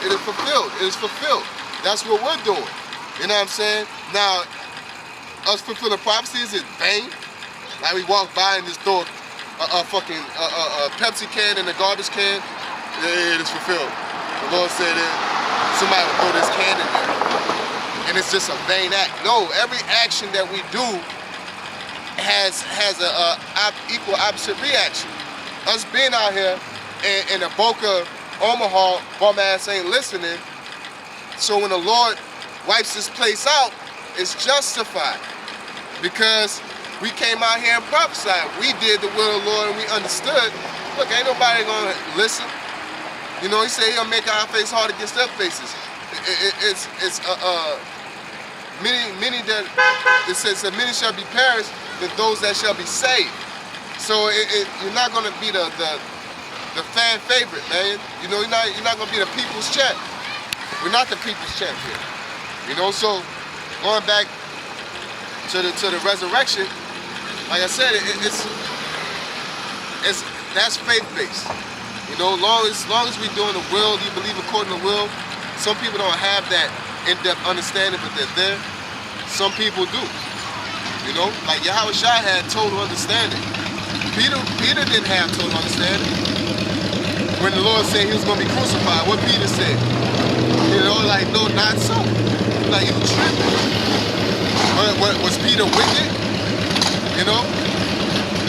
It is fulfilled. It is fulfilled. That's what we're doing. You know what I'm saying? Now, us fulfilling prophecies is vain. Like we walk by and just throw a fucking Pepsi can in a garbage can. Yeah, it is fulfilled. The Lord said it. Somebody will throw this can in there. And it's just a vain act. No, every action that we do has a equal opposite reaction. Us being out here in a Boca, Omaha, bum ass ain't listening. So when the Lord wipes this place out, it's justified. Because we came out here and prophesied. We did the will of the Lord and we understood. Look, ain't nobody gonna listen. You know, he said he'll make our face hard against their faces. Many that, it says that many shall be perished than those that shall be saved. So you're not gonna be the fan favorite, man. You know, you're not gonna be the people's champ. We're not the people's champ here. You know, so going back to the resurrection, like I said, that's faith-based. You know, long as we doing the will, you believe according to the will. Some people don't have that in-depth understanding, but they're there. Some people do. You know, like YAHAWASHI had total understanding. Peter didn't have total understanding. When the Lord said he was going to be crucified, what Peter said? You know, like, no, not so. Like, you tripping. Was Peter wicked? You know?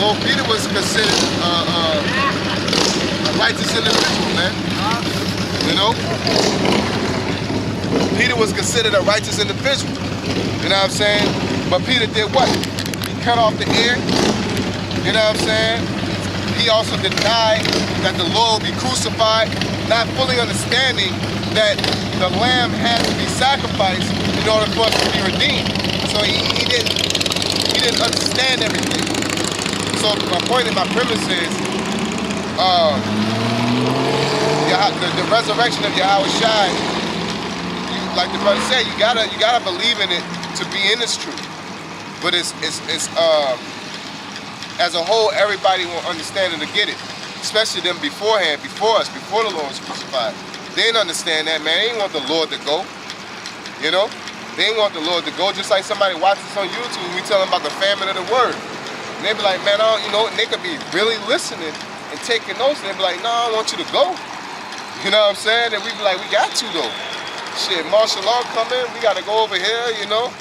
No, Peter was considered a righteous individual, man. You know? Peter was considered a righteous individual. You know what I'm saying? But Peter did what? He cut off the ear. You know what I'm saying? He also denied that the Lord would be crucified, not fully understanding that the lamb had to be sacrificed in order for us to be redeemed. So he didn't understand everything. So my point and my premise is the resurrection of YAHAWASHI, like the brother said, you gotta believe in it to be in this truth. But it's as a whole, everybody won't understand it to get it. Especially them beforehand, before us, before the Lord was crucified. They didn't understand that, man. They didn't want the Lord to go. You know? They didn't want the Lord to go. Just like somebody watches on YouTube and we tell them about the famine of the word. And they be like, man, you know, and they could be really listening and taking notes, and they be like, no, I don't want you to go. You know what I'm saying? And we be like, we got to though. Shit, martial law coming, we gotta go over here, you know?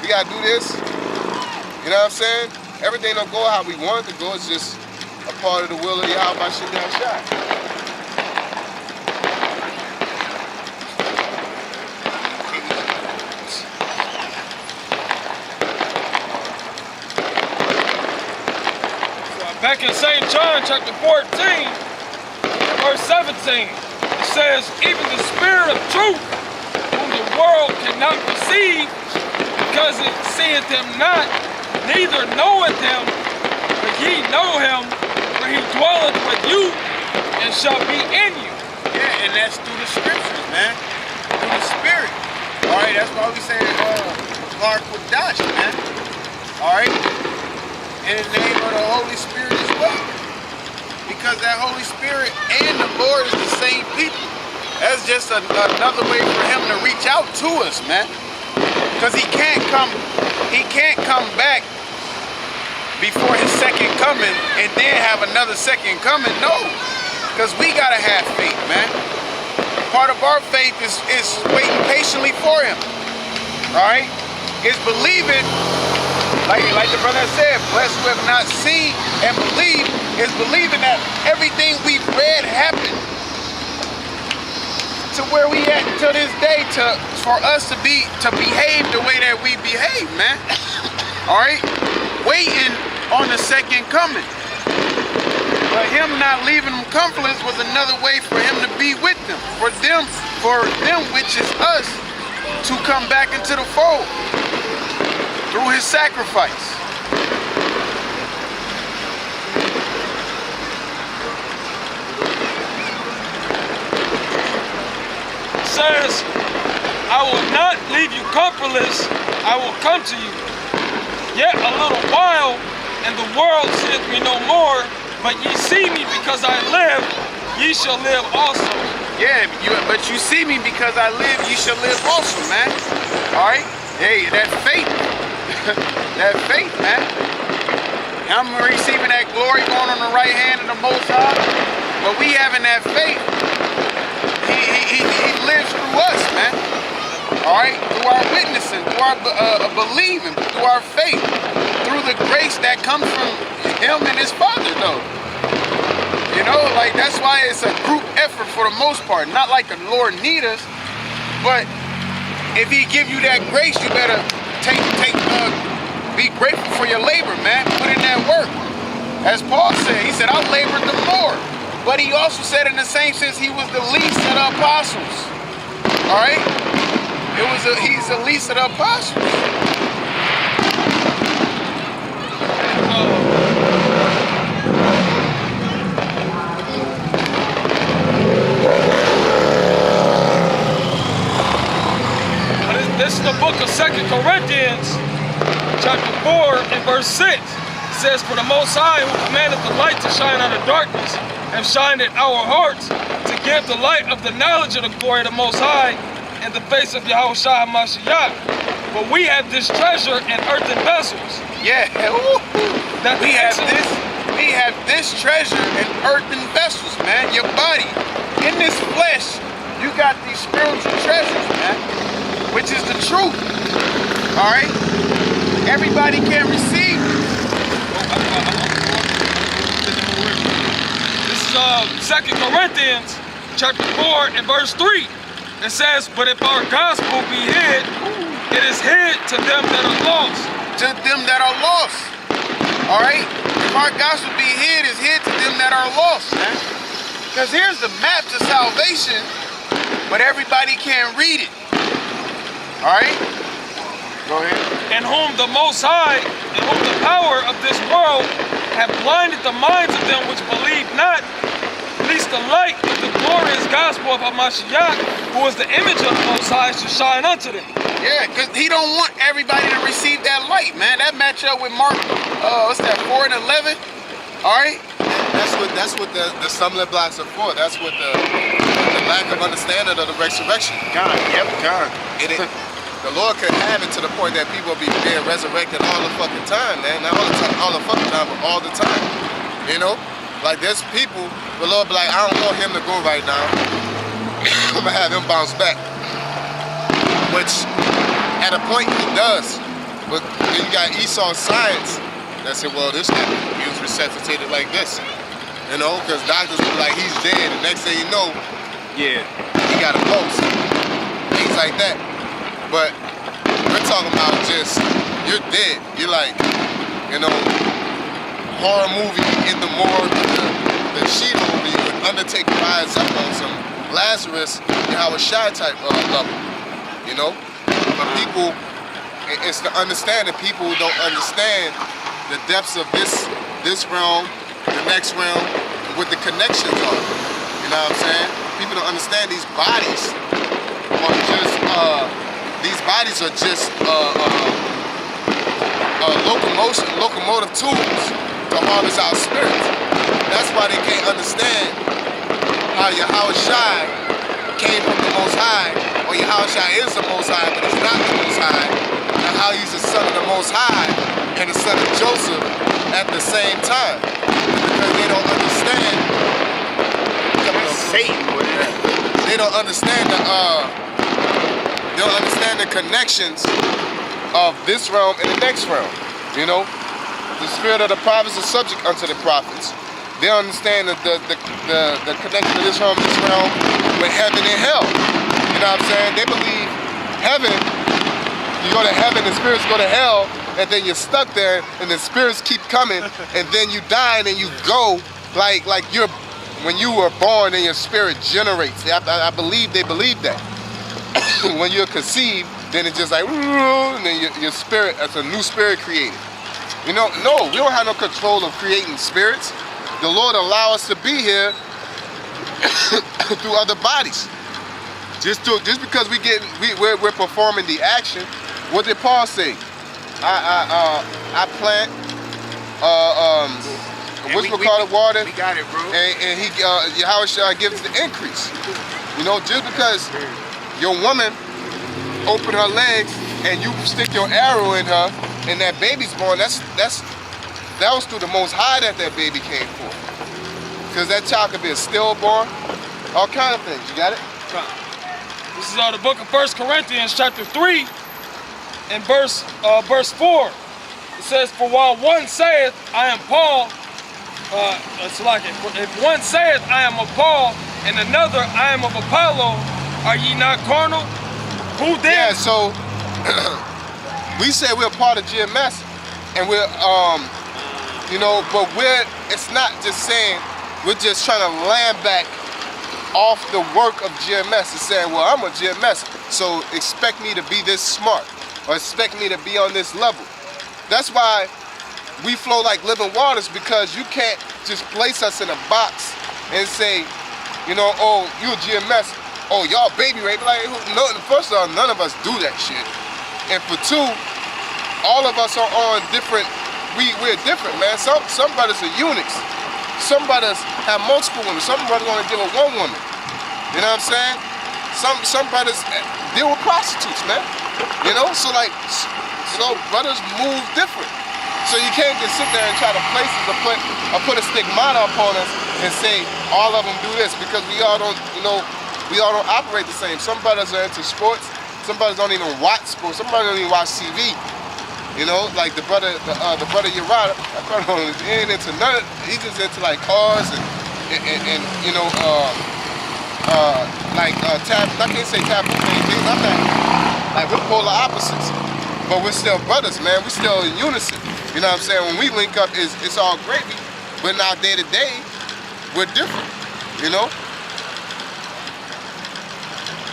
We gotta do this. You know what I'm saying? Everything don't go how we want it to go. It's just a part of the will of YAHAWASHI. Back in St. John chapter 14, verse 17, it says, even the Spirit of truth, whom the world cannot receive, because it seeth him not, neither knoweth him, but ye know him, for he dwelleth with you, and shall be in you. Yeah, and that's through the scriptures, man. Through the Spirit. Alright, that's why we say QADASH, man. Alright? In the name of the Holy Spirit as well. Because that Holy Spirit and the Lord is the same people. That's just another way for him to reach out to us, man. Because he can't come back before his second coming and then have another second coming. No. Because we gotta have faith, man. Part of our faith is waiting patiently for him. Alright? It's believing. Like the brother said, blessed who have not seen and believe is believing that everything we've read happened to where we at to this day for us to behave the way that we behave, man. Alright? Waiting on the second coming. But him not leaving them comfortless was another way for him to be with them. For them which is us to come back into the fold. Through his sacrifice. It says, I will not leave you comfortless, I will come to you. Yet a little while, and the world seeth me no more, but ye see me because I live, ye shall live also. Yeah, but you see me because I live, you shall live also, man. All right? Hey, that faith. That faith, man. I'm receiving that glory going on the right hand of the Most High. But we having that faith. He lives through us, man. All right? Through our witnessing, through our believing, through our faith. Through the grace that comes from him and his Father, though. You know, like that's why it's a group effort for the most part. Not like the Lord need us, but if he give you that grace, you better be grateful for your labor, man. Put in that work. As Paul said, he said, I labored the more. But he also said in the same sense, he was the least of the apostles. All right? He's the least of the apostles. This is the book of 2 Corinthians, chapter 4 and verse 6. It says, for the Most High who commanded the light to shine out of darkness and shine in our hearts to give the light of the knowledge of the glory of the Most High in the face of Yahawashi Mashiach. But we have this treasure in earthen vessels. Yeah, that we have this treasure in earthen vessels, man. Your body, in this flesh, you got these spiritual treasures, man. Which is the truth. All right? Everybody can receive. This is 2 Corinthians chapter 4 and verse 3. It says, but if our gospel be hid, it is hid to them that are lost. To them that are lost. All right? If our gospel be hid, it's hid to them that are lost, man. Because here's the map to salvation, but everybody can't read it. All right, go ahead. In whom the Most High, in whom the power of this world have blinded the minds of them which believe not, lest the light of the glorious gospel of Hamashiach, who is the image of the Most High, should shine unto them. Yeah, because he don't want everybody to receive that light, man. That match up with Mark, what's that, 4 and 11? All right? That's what the stumbling blocks are for. That's what the lack of understanding of the resurrection. God, yep, God. The Lord could have it to the point that people will be being resurrected all the fucking time, man. Not all the fucking time, but all the time. You know? Like there's people, the Lord be like, I don't want him to go right now. I'm gonna have him bounce back. Which, at a point, he does. But then you got Esau's science that said, well, this happened. He was resuscitated like this. You know? Because doctors will be like, he's dead. The next thing you know, yeah, he got a pulse. Things like that. But we're talking about just, you're dead. You're like, you know, horror movie in the morgue, the sheet movie with Undertaker rides up on some Lazarus, YAHAWASHI type level, you know? But people, it's the understanding. People don't understand the depths of this realm, the next realm, what the connections are. You know what I'm saying? People don't understand these bodies are just locomotive tools to harvest our spirits. That's why they can't understand how Yahawashi came from the Most High, or Yahawashi is the Most High, but he's not the Most High, and how he's the son of the Most High and the son of Joseph at the same time. Because they don't understand. Satan, they don't understand the connections of this realm and the next realm. You know, the spirit of the prophets is subject unto the prophets. They understand the connection of this realm with heaven and hell. You know what I'm saying? They believe heaven, you go to heaven, the spirits go to hell, and then you're stuck there, and the spirits keep coming, and then you die, and then you go like you're, when you were born, and your spirit generates. I believe they believe that. When you're conceived, then it's just like, and then your spirit, that's a new spirit created. You know, no, we don't have no control of creating spirits. The Lord allow us to be here through other bodies. Just because we're performing the action. What did Paul say? I plant, what's we call it, water? We got it, bro. And he, Yahawashi gives the increase. You know, just because your woman open her legs and you stick your arrow in her and that baby's born, that was through the Most High that baby came for. Because that child could be a stillborn, all kind of things. You got it? This is the book of 1 Corinthians chapter 3 and verse 4. It says, for while one saith, I am Paul, it's like it. If one saith, I am of Paul, and another, I am of Apollo, are ye not carnal? Who then? Yeah, so we say we're part of GMS, and we're, you know, but it's not just saying, we're just trying to land back off the work of GMS and saying, well, I'm a GMS, so expect me to be this smart, or expect me to be on this level. That's why we flow like living waters, because you can't just place us in a box and say, you know, oh, you a GMS, oh, y'all baby rape. Like, no, first of all, none of us do that shit. And for two, all of us are on different, we're different, man. Some brothers are eunuchs. Some brothers have multiple women. Some brothers only deal with one woman. You know what I'm saying? Some brothers deal with prostitutes, man. You know, so like, so brothers move different. So you can't just sit there and try to place us or put a stigmata upon us and say all of them do this, because we all don't, you know, we all don't operate the same. Some brothers are into sports. Some brothers don't even watch sports. Some brothers don't even watch TV. You know, like the brother Uriah, that brother ain't into none. He's just into like cars and you know, I can't say taboo things. I'm not, like, we're polar opposites, but we're still brothers, man. We're still in unison. You know what I'm saying? When we link up, it's all gravy. But now day to day, we're different. You know?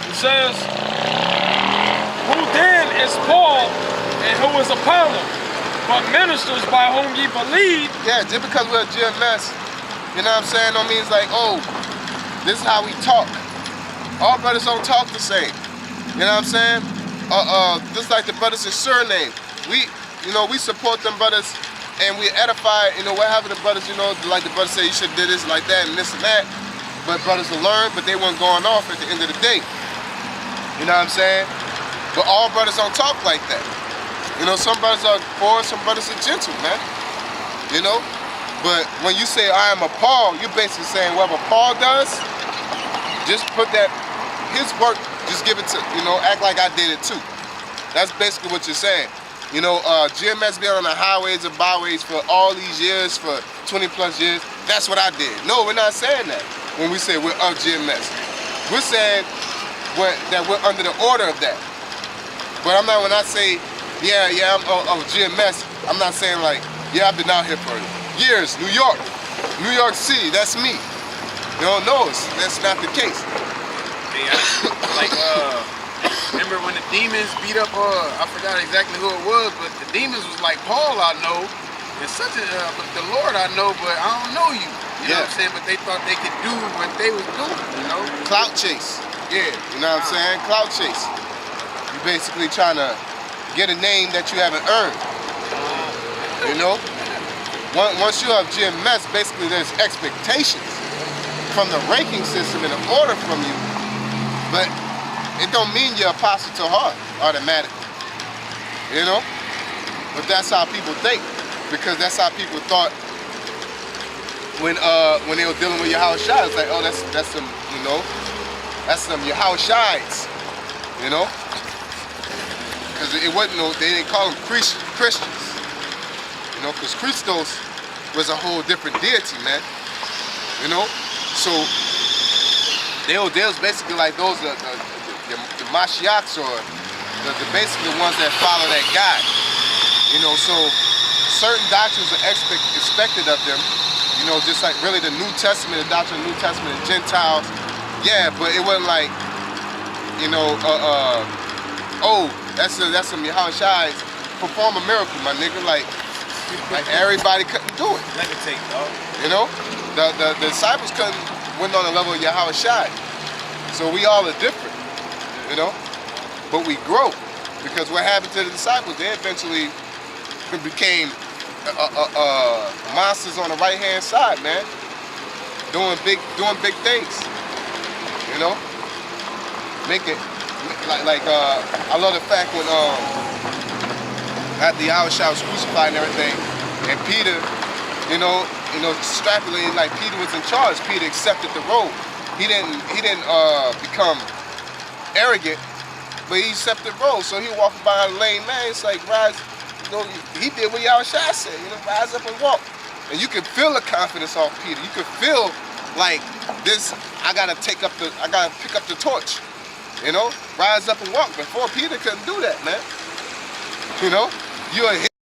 It says, who then is Paul and who is Apollo, but ministers by whom ye believe? Yeah, just because we're a GMS, you know what I'm saying? Don't mean it's like, oh, this is how we talk. All brothers don't talk the same. You know what I'm saying? Just like the brothers in surname. We support them brothers and we edify, you know, what happened to brothers, you know, like the brothers say you should have did this like that and this and that. But brothers will learn, but they weren't going off at the end of the day. You know what I'm saying? But all brothers don't talk like that. You know, some brothers are forward, some brothers are gentle, man. You know? But when you say I am a Paul, you're basically saying whatever Paul does, just put that, his work, just give it to, you know, act like I did it too. That's basically what you're saying. You know, GMS been on the highways and byways for all these years, for 20 plus years. That's what I did. No, we're not saying that when we say we're of GMS. We're saying that we're under the order of that. But I'm not, when I say, yeah, I'm of GMS, I'm not saying like, yeah, I've been out here for years, New York City, that's me. You know, no, that's not the case. Remember when the demons beat up, I forgot exactly who it was, but the demons was like, Paul I know, and but the Lord I know, but I don't know you. You know what I'm saying? But they thought they could do what they was doing, you know? Clout chase. Yeah. You know what I'm saying? Clout chase. You're basically trying to get a name that you haven't earned. You know? Once you have GMS, basically there's expectations from the ranking system and the order from you, but it don't mean you're apostle to heart automatically. You know? But that's how people think, because that's how people thought when they were dealing with Yahawashi. It's like, oh, that's some, you know, that's some Yahawashites, you know? Because it wasn't they didn't call them Christians, you know, because Christos was a whole different deity, man, you know? So they was basically like those the Mashiachs, or the basically the ones that follow that guy, you know. So certain doctrines are expected of them, you know, just like really the New Testament, the doctrine of the New Testament, the Gentiles, yeah, but it wasn't like, you know, oh, that's some Yahawashi, perform a miracle, my nigga, like everybody couldn't do it. Levitate, dog. You know, the disciples went on the level of Yahawashi, so we all are different, you know, but we grow, because what happened to the disciples, they eventually became monsters on the right hand side, man, doing big things, you know. I love the fact when after YAHAWASHI was crucified and everything, and Peter, extrapolating like Peter was in charge. Peter accepted the role. He didn't become arrogant, but he accepted the role. So he walked by a lame man. It's like rise, he did what YAHAWASHI said. Rise up and walk. And you can feel the confidence off Peter. You can feel like this. I gotta pick up the torch. Rise up and walk. Before Peter couldn't do that, man. You're a